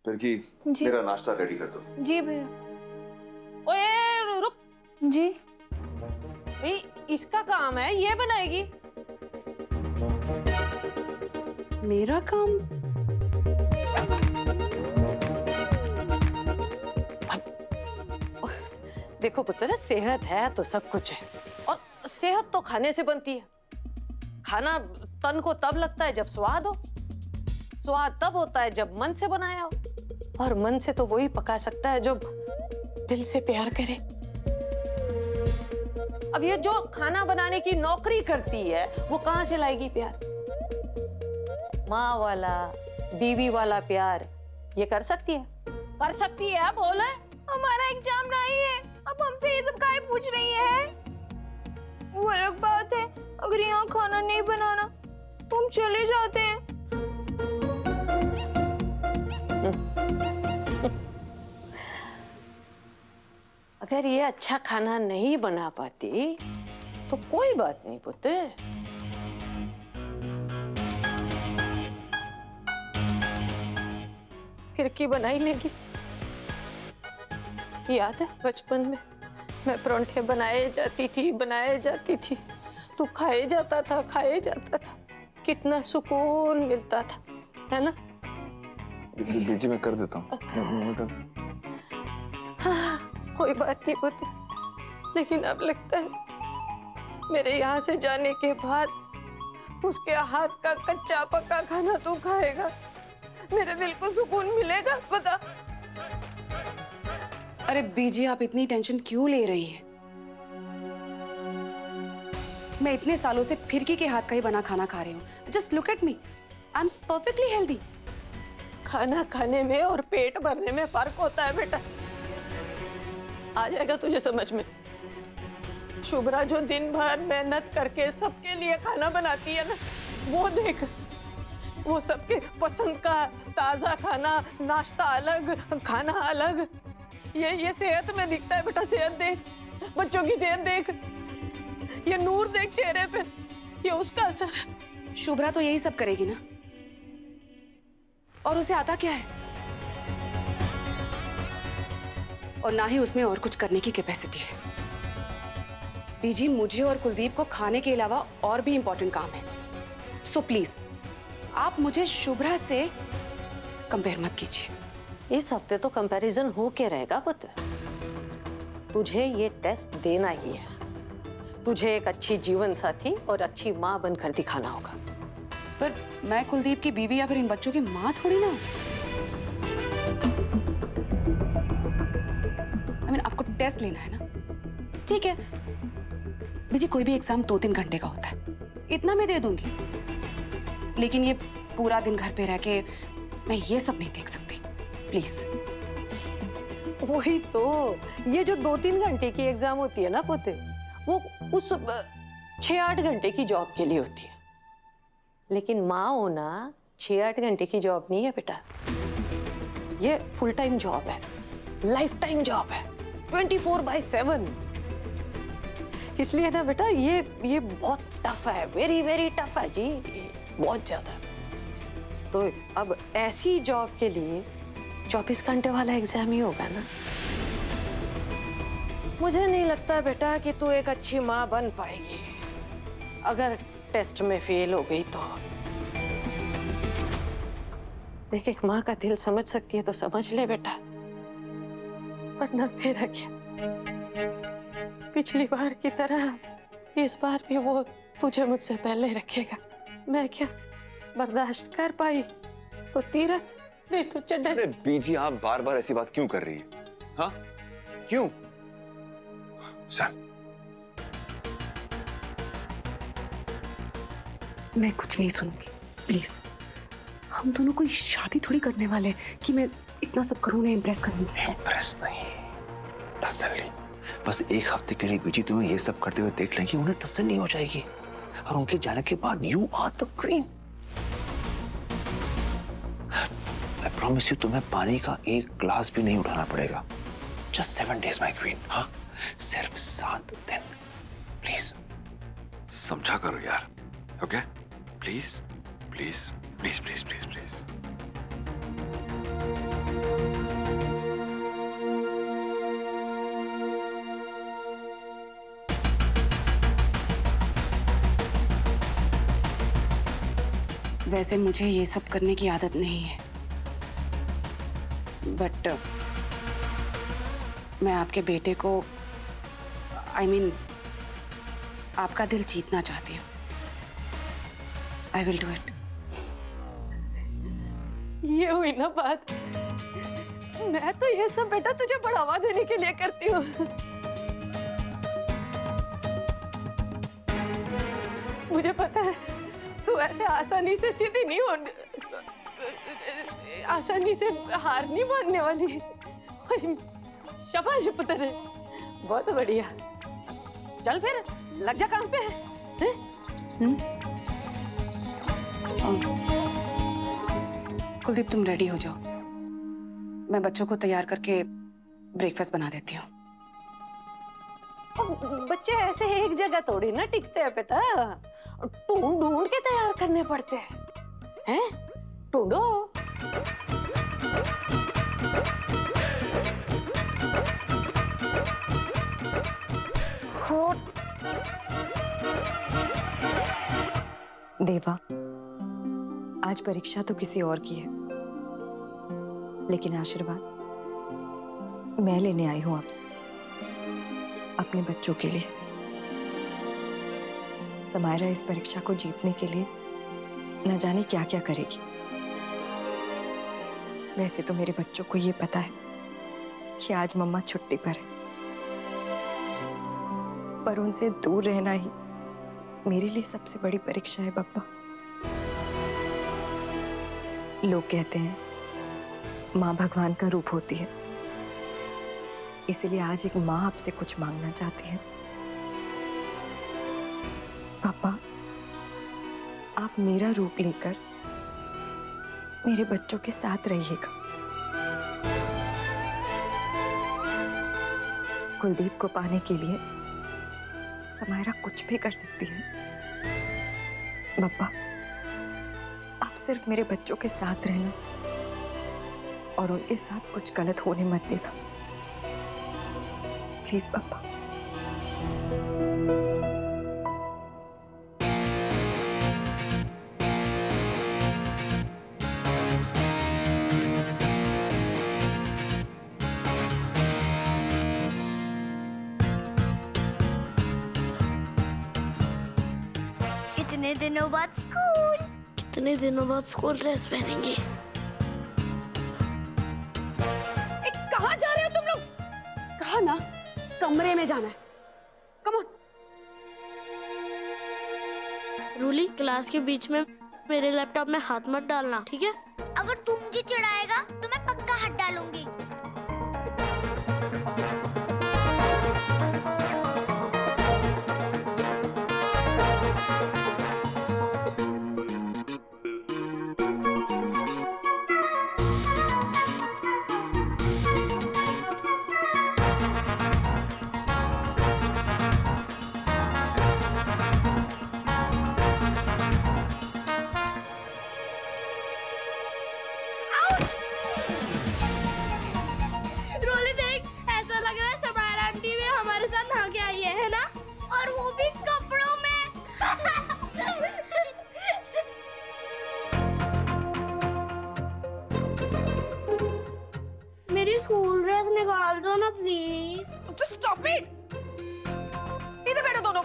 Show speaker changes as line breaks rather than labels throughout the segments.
लड़की मेरा नाश्ता रेडी कर दो।
जी भैया।
ओए रुक
जी
भाई, इसका काम है, ये बनाएगी।
मेरा काम?
देखो पुत्र, सेहत है तो सब कुछ है, और सेहत तो खाने से बनती है। खाना तन को तब लगता है जब स्वाद हो, स्वाद तब होता है जब मन से बनाया हो, और मन से तो वही पका सकता है जो दिल से प्यार करे। अब ये जो खाना बनाने की नौकरी करती है वो कहां से लाएगी प्यार? माँ वाला, बीवी वाला प्यार ये कर सकती है? कर सकती है? बोले।
हमारा एग्जाम नहीं है, अब हमसे ये सब काहे पूछ रही है? वो अलग बात है, अगर यहाँ खाना नहीं बनाना तो हम चले जाते हैं।
अगर ये अच्छा खाना नहीं बना पाती तो कोई बात नहीं पुत्र, खिड़की बनाई लेगी। याद है बचपन में मैं परांठे बनाए जाती थी, तू खाए जाता था, कितना सुकून मिलता था, है ना?
बीजी मैं कर देता हूँ।
हाँ, कोई बात नहीं पुत्र, लेकिन अब लगता है मेरे यहाँ से जाने के बाद उसके हाथ का कच्चा पक्का खाना तू खाएगा, मेरे दिल को सुकून मिलेगा? बता।
अरे बीजी, आप इतनी टेंशन क्यों ले रही हैं? मैं इतने सालों से फिरकी के हाथ का ही बना खाना खा रही हूँ। Just look at me, I am perfectly healthy.
खाना खाने में और पेट भरने में फर्क होता है बेटा, आ जाएगा तुझे समझ में। शुभ्रा जो दिन भर मेहनत करके सबके लिए खाना बनाती है ना, वो देख, वो सबके पसंद का ताजा खाना, नाश्ता अलग, खाना अलग। ये सेहत में दिखता है बेटा, सेहत देख, बच्चों की सेहत देख, ये नूर देख चेहरे पे, ये उसका असर है।
शुभ्रा तो यही सब करेगी ना, और उसे आता क्या है? और ना ही उसमें और कुछ करने की कैपेसिटी है। बीजी, मुझे और कुलदीप को खाने के अलावा और भी इंपॉर्टेंट काम है, सो प्लीज आप मुझे शुभ्रा से कंपेयर मत कीजिए।
इस हफ्ते तो कंपैरिजन हो के रहेगा पुत्र, तुझे ये टेस्ट देना ही है। तुझे एक अच्छी जीवन साथी और अच्छी माँ बनकर दिखाना होगा।
पर मैं कुलदीप की बीवी या फिर इन बच्चों की माँ थोड़ी ना। आपको टेस्ट लेना है ना, ठीक है बीजी, कोई भी एग्जाम 2-3 घंटे का होता है, इतना मैं दे दूंगी, लेकिन ये पूरा दिन घर पे रह के मैं ये सब नहीं देख सकती, प्लीज।
वही तो, ये जो 2-3 घंटे की एग्जाम होती है ना पुत्र, वो उस 6-8 घंटे की जॉब के लिए होती है, लेकिन माँ होना 6-8 घंटे की जॉब नहीं है बेटा, ये फुल टाइम जॉब है, लाइफ टाइम जॉब है, 24/7। इसलिए ना बेटा ये बहुत टफ है, वेरी वेरी टफ है जी, बहुत ज्यादा। तो अब ऐसी जॉब के लिए 24 घंटे वाला एग्जाम ही होगा ना। मुझे नहीं लगता बेटा कि तू एक अच्छी माँ बन पाएगी अगर टेस्ट में फेल हो गई तो। देख, एक माँ का दिल समझ सकती है तो समझ ले बेटा, वरना मेरा क्या। पिछली बार की तरह इस बार भी वो तुझे मुझसे पहले रखेगा। मैं क्या बर्दाश्त कर पाई तो तीरथ, नहीं तो चढ़ा।
अरे बीजी, आप बार बार ऐसी बात क्यों कर रही है? हाँ क्यों? सर,
मैं कुछ नहीं सुनूंगी, प्लीज। हम दोनों कोई शादी थोड़ी करने वाले कि मैं इतना सब करूँ उन्हें इम्प्रेस करूँ।
इम्प्रेस नहीं, तसल्ली। बस एक हफ्ते के लिए बीजी तुम्हें ये सब करते हुए देख लेंगी, उन्हें तसल्ली हो जाएगी, और उनके जाने के बाद you are the queen. I promise you, तुम्हें पानी का एक ग्लास भी नहीं उठाना पड़ेगा। Just 7 days my queen. हाँ, सिर्फ 7 दिन, प्लीज।
समझा करो यार, okay? Please please please please please please.
वैसे मुझे ये सब करने की आदत नहीं है, बट मैं आपके बेटे को I mean, आपका दिल जीतना चाहती हूँ। I will do it.
ये हुई ना बात। मैं तो ये सब बेटा तुझे बढ़ावा देने के लिए करती हूँ। मुझे पता है तू ऐसे आसानी से सीधी नहीं होने, आसानी से हार नहीं मानने वाली। शाबाश पुत्र, बहुत बढ़िया। चल फिर लग जा काम पे।
कुलदीप तुम रेडी हो जाओ, मैं बच्चों को तैयार करके ब्रेकफास्ट बना देती हूँ।
बच्चे ऐसे एक जगह थोड़ी ना टिकते हैं बेटा, ढूंढ ढूंढ के तैयार करने पड़ते हैं। ढूंढो।
देवा, आज परीक्षा तो किसी और की है, लेकिन आशीर्वाद मैं लेने आई हूं आपसे, अपने बच्चों के लिए। समायरा इस परीक्षा को जीतने के लिए न जाने क्या क्या करेगी। वैसे तो मेरे बच्चों को ये पता है कि आज मम्मा छुट्टी पर है, पर उनसे दूर रहना ही मेरे लिए सबसे बड़ी परीक्षा है पापा। लोग कहते हैं माँ भगवान का रूप होती है, इसलिए आज एक माँ आपसे कुछ मांगना चाहती है। पापा, आप मेरा रूप लेकर मेरे बच्चों के साथ रहिएगा। कुलदीप को पाने के लिए समायरा कुछ भी कर सकती है। पापा, आप सिर्फ मेरे बच्चों के साथ रहना और उनके साथ कुछ गलत होने मत देना, प्लीज पापा।
कितने दिनों बाद स्कूल, कितने दिनों बाद स्कूल ड्रेस पहनेंगे।
कहाँ जा रहे हो तुम लोग? कहा ना कमरे में जाना है। Come on.
रूली, क्लास के बीच में मेरे लैपटॉप में हाथ मत डालना, ठीक है? अगर तू मुझे चिढ़ाएगा तो मैं पक्का हाथ डालूंगी। रोली देख, ऐसा लग रहा है समायरा आंटी भी हमारे साथ नहा के आई है ना? और वो भी कपड़ों में। मेरी स्कूल ड्रेस निकाल दो ना प्लीज।
Just stop it! इधर बैठो दोनों।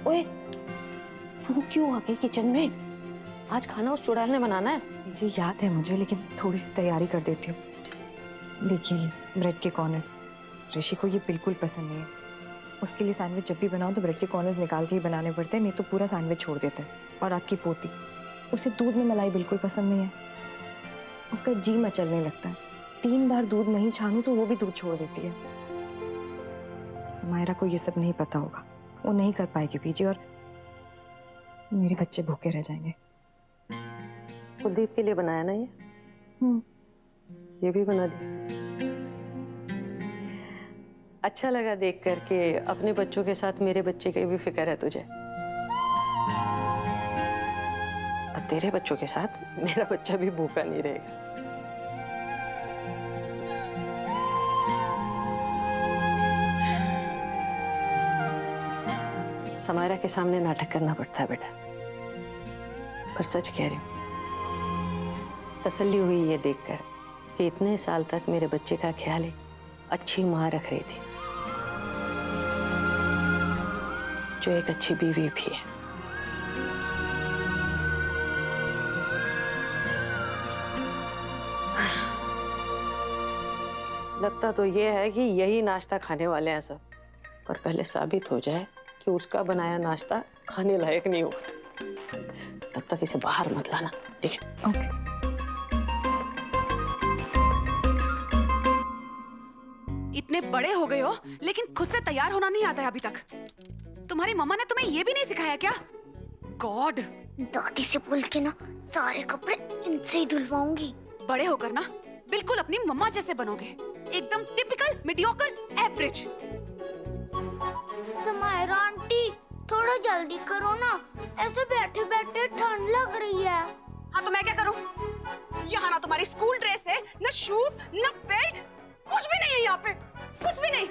ओए, तू क्यों आ गई किचन में? आज खाना उस चुड़ैल ने बनाना है।
जी याद है मुझे, लेकिन थोड़ी सी तैयारी कर देती हूँ। देखिए, ये ब्रेड के कॉर्नर्स, ऋषि को ये बिल्कुल पसंद नहीं है। उसके लिए सैंडविच जब भी बनाओ तो ब्रेड के कॉर्नर्स निकाल के ही बनाने पड़ते हैं, नहीं तो पूरा सैंडविच छोड़ देते हैं। और आपकी पोती, उसे दूध में मलाई बिल्कुल पसंद नहीं है, उसका जी मचलने लगता है। 3 बार दूध नहीं छानूं तो वो भी दूध छोड़ देती है। समायरा को ये सब नहीं पता होगा, वो नहीं कर पाएगी पीजी, और मेरे बच्चे भूखे रह जाएंगे।
कुलदीप के लिए बनाया ना ये? ये भी बना दी। अच्छा लगा देख कर के अपने बच्चों के साथ मेरे बच्चे की भी फिक्र है तुझे। अब तेरे बच्चों के साथ मेरा बच्चा भी भूखा नहीं रहेगा। समायरा के सामने नाटक करना पड़ता है बेटा, पर सच कह रही हूँ, तसल्ली हुई ये देखकर कि इतने साल तक मेरे बच्चे का ख्याल एक अच्छी माँ रख रही थी, जो एक अच्छी बीवी भी है। लगता तो ये है कि यही नाश्ता खाने वाले हैं सब, पर पहले साबित हो जाए कि उसका बनाया नाश्ता खाने लायक नहीं होगा, तब तक इसे बाहर मत लाना, ठीक है?
ओके।
इतने बड़े हो गए हो लेकिन खुद से तैयार होना नहीं आता है अभी तक। तुम्हारी मम्मा ने तुम्हें ये भी नहीं सिखाया क्या? गॉड।
दादी से बोल के ना सारे कपड़े इनसे ही धुलवाऊंगी।
बड़े होकर ना बिल्कुल अपनी मम्मा जैसे बनोगे, एकदम typical mediocre average.
Samaira aunty थोड़ा जल्दी करो ना, ऐसे बैठे बैठे ठंड लग रही है।
हाँ तो मैं क्या करूं? यहाँ ना तुम्हारी स्कूल ड्रेस है, ना शूज, ना बेल्ट, कुछ भी नहीं है यहाँ पे, कुछ भी नहीं।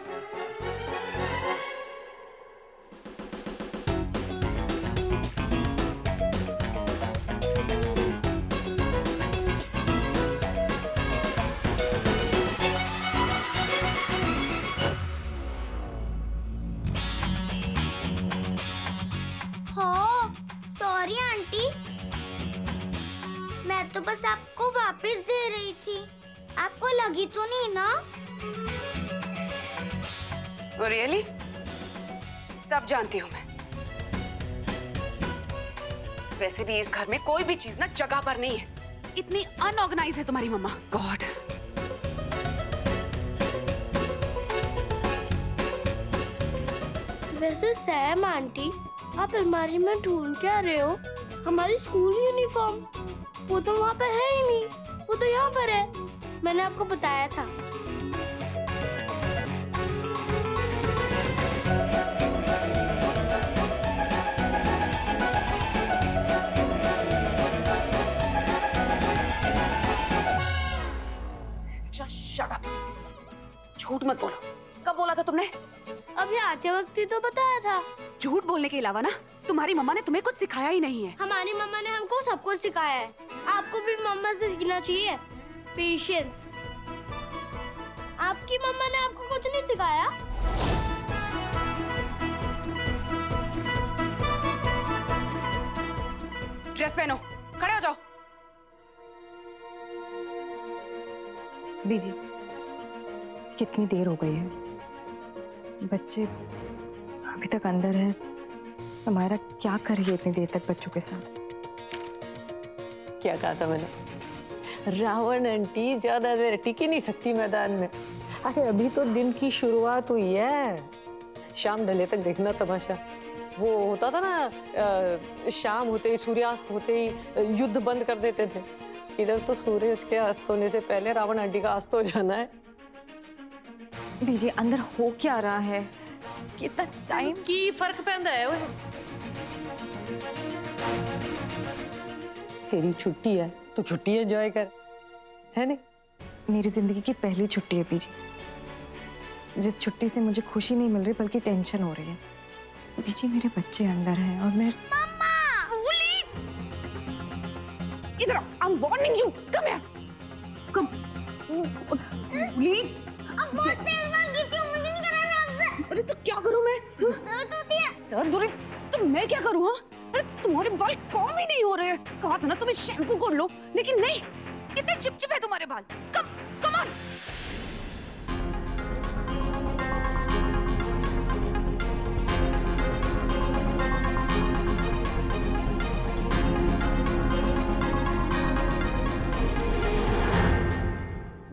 हाँ सॉरी आंटी, मैं तो बस आपको वापस दे रही थी, आपको लगी तो नहीं ना?
वो रियली? सब जानती हूँ मैं। वैसे भी इस घर में कोई भी चीज ना जगह पर नहीं है, इतनी अनऑर्गेनाइज है तुम्हारी मम्मा। गॉड।
वैसे सैम आंटी, आप अलमारी में ढूंढ क्या रहे हो? हमारी स्कूल यूनिफॉर्म, वो तो वहाँ पे है ही नहीं, वो तो यहाँ पर है, मैंने आपको बताया था।
शट अप, झूठ मत बोलो। कब बोला था तुमने?
अभी आते वक्त ही तो बताया था।
झूठ बोलने के अलावा ना तुम्हारी मम्मा ने तुम्हें कुछ सिखाया ही नहीं है।
हमारी मम्मा ने हमको सब कुछ सिखाया है, आपको भी मम्मा से सीखना चाहिए। पेशेंस। आपकी मम्मा ने आपको कुछ नहीं सिखाया?
ड्रेस पहनो, खड़े हो जाओ।
बीजी, कितनी देर हो गई है, बच्चे अभी तक अंदर है। समायरा क्या कर रही है इतनी देर तक बच्चों के साथ?
क्या कहा था मैंने? रावण आंटी ज्यादा देर टिक ही नहीं सकती मैदान में। अरे अभी तो दिन की शुरुआत हुई है, शाम ढले तक देखना तमाशा। वो होता था ना, शाम होते ही, सूर्यास्त होते ही युद्ध बंद कर देते थे। इधर तो सूरज के अस्त होने से पहले रावण आंटी का अस्त हो जाना है।
बीजी, अंदर हो क्या रहा है? कितना टाइम
की फर्क पैंदा है वो? तेरी छुट्टी है तो छुट्टी एंजॉय कर, है नहीं?
मेरी जिंदगी की पहली छुट्टी है बीजी, जिस छुट्टी से मुझे खुशी नहीं मिल रही बल्कि टेंशन हो रही है। बीजी, मेरे बच्चे अंदर हैं और मैं
इधर आओ, I'm warning you. Come here. Come. Please.
अब बहुत तेज भाग गई थी, मुझे नहीं कराना आपसे।
अरे तो क्या करूं मैं?
दर्द होती है।
दर्द हो रही? तो मैं क्या करूं? हाँ? अरे तुम्हारे बाल कॉम ही नहीं हो रहे। कहा था ना तुम्हें शैम्पू कर लो, लेकिन नहीं। कितने चिपचिप है तुम्हारे बाल। Come on.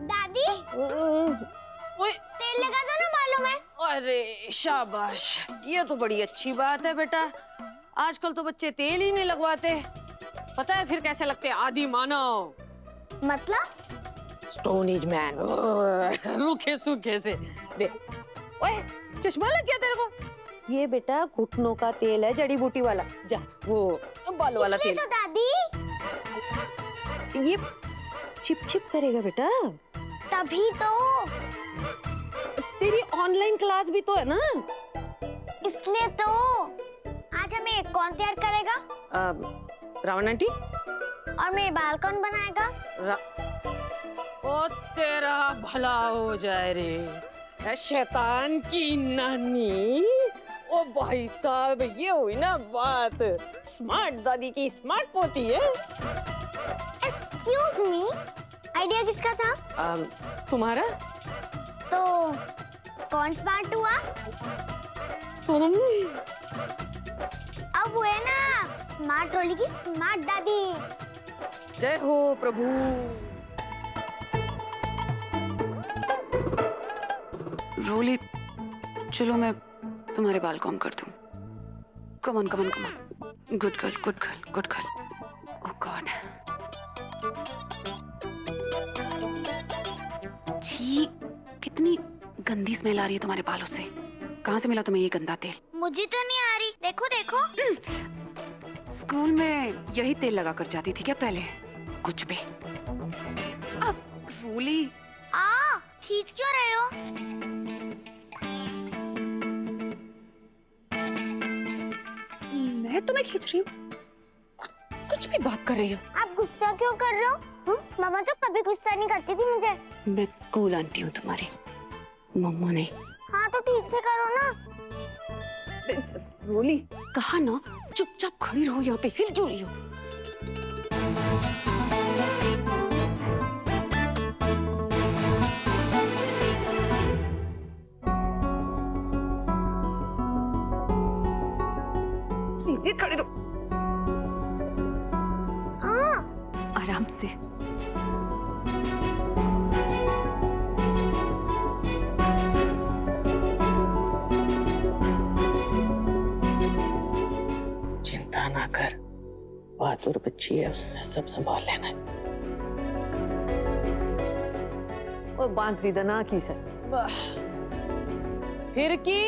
दादी, तेल लगा दो ना बालों में।
अरे शाबाश, ये तो बड़ी अच्छी बात है बेटा। आजकल तो बच्चे तेल ही नहीं लगवाते। पता है फिर कैसे लगते हैं? आदि मानव,
मतलब?
स्टोन एज मैन, रूखे सूखे से। दे, ओए चश्मा लग गया तेरे को? ये बेटा घुटनों का तेल है, जड़ी बूटी वाला। जा वो बाल वाला तेल।
तो दादी
ये चिप चिप करेगा बेटा।
तभी तो,
तेरी ऑनलाइन क्लास भी तो है ना।
इसलिए तो। आज हमें कौन तैयार करेगा?
रावण आंटी।
और मेरे बाल कौन बनाएगा?
ओ तेरा भला हो जाए रे, ए शैतान की नानी। ओ भाई साहब, ये हुई ना बात। स्मार्ट दादी की स्मार्ट पोती है।
एक्सक्यूज मी, आइडिया किसका था?
तुम्हारा।
तो कौन स्मार्ट हुआ?
तुम।
अब हुए ना स्मार्ट रोली की स्मार्ट दादी।
जय हो प्रभु।
रोली, चलो मैं तुम्हारे बाल कॉम कर दूं। Come on come on come on. Good girl good girl good girl. Oh God, छी, कितनी गंदी स्मेल आ रही है तुम्हारे बालों से। कहाँ से मिला तुम्हें ये गंदा तेल?
मुझे तो नहीं आ रही, देखो देखो।
स्कूल में यही तेल लगा कर जाती थी क्या पहले? कुछ भी। अब रोली,
खींच क्यों रहे हो?
मैं तुम्हें खींच रही हूँ? कुछ भी बात कर रही हो।
आप गुस्सा क्यों कर रहे हो? मामा तो कभी गुस्सा नहीं करती थी मुझे।
मैं कूल आंटी हूँ तुम्हारी, मम्मा नहीं।
हाँ तो ठीक से करो ना।
रोली, कहा ना चुपचाप खड़ी रहो, यहाँ पे हिल क्यों रही हो? सीधे खड़ी रहो। आराम से।
चिंता ना कर, बहादुर बच्ची है, उसने सब संभाल लेना है। और बांध रही दना की से फिर की।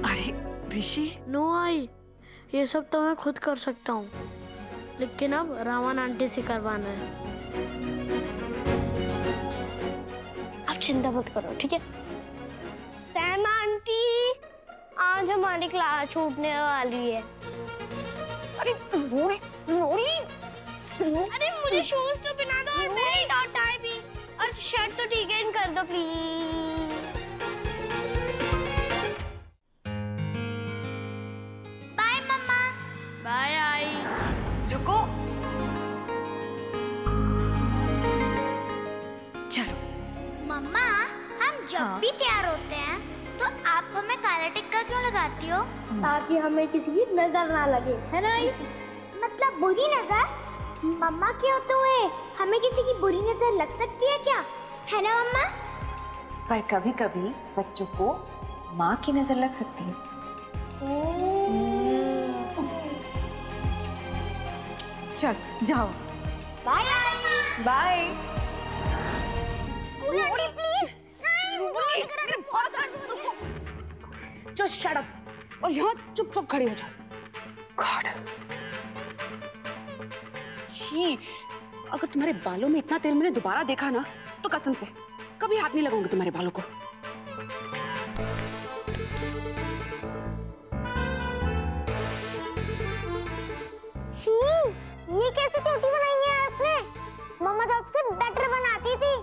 अरे ऋषि,
नो आई, ये सब तो मैं खुद कर सकता हूँ, लेकिन अब रावण आंटी से करवाना है। आप चिंता मत करो, ठीक है? सैम आंटी, आज हमारी क्लास छूटने वाली है। अरे रोली, अरे मुझे शूज तो पहना दो और मेरी टाई भी, और शर्ट तो ठीक है, इन कर दो प्लीज। बाय मम्मा। बाय आई।
रुको,
चलो।
मम्मा, हम जब भी तैयार होते हैं तो आप हमें काला टिक्का क्यों लगाती हो? ताकि हमें किसी की नजर ना लगे, है ना? मतलब बुरी नजर? मम्मा के होते हुए हमें किसी की बुरी नजर लग सकती है क्या? है ना मम्मा?
पर कभी कभी बच्चों को माँ की नजर लग सकती है। चल जाओ।
Bye
bye.
Just shut up और यहाँ चुपचाप खड़ी हो जाओ। God, छी, अगर तुम्हारे बालों में इतना तेल मैंने दोबारा देखा ना, तो कसम से कभी हाथ नहीं लगाऊंगी तुम्हारे बालों को।
छी, ये कैसे टोटी बनाई है आपने? मम्मा तो आपसे बेटर बनाती थी।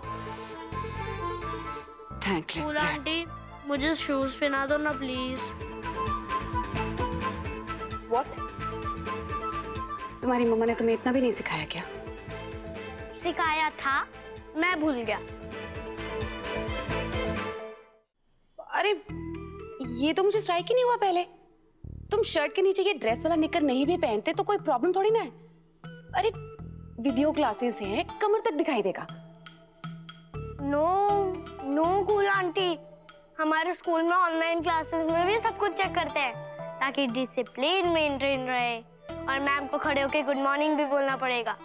Thankless brat.
आंटी, मुझे शूज पहना दो ना प्लीज।
What? तुम्हारी मम्मा ने तुम्हें इतना भी नहीं सिखाया क्या?
सिखाया था, मैं भूल गया।
अरे ये तो मुझे स्ट्राइक ही नहीं हुआ पहले। तुम शर्ट के नीचे ये ड्रेस वाला निकर नहीं भी पहनते तो कोई प्रॉब्लम थोड़ी ना है। अरे वीडियो क्लासेस हैं, कमर तक दिखाई देगा।
नो नो कूल आंटी, हमारे स्कूल में ऑनलाइन क्लासेस में भी सब कुछ चेक करते हैं ताकि डिसिप्लिन मेंटेन रहे और मैम को खड़े होके गुड मॉर्निंग भी बोलना पड़ेगा।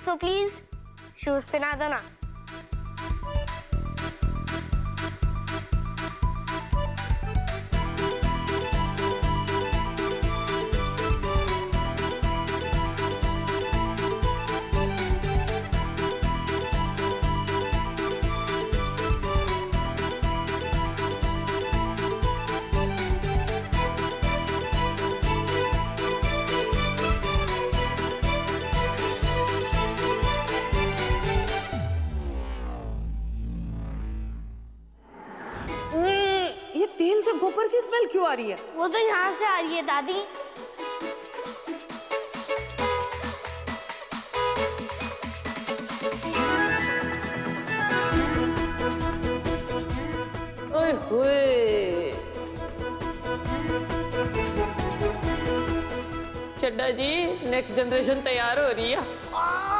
सो प्लीज शूज पहना दो ना।
ये तेल से गोबर की स्मेल क्यों आ रही है?
वो तो यहाँ से आ रही है दादी।
ओए होए। चड्डा जी, नेक्स्ट जनरेशन तैयार हो रही है।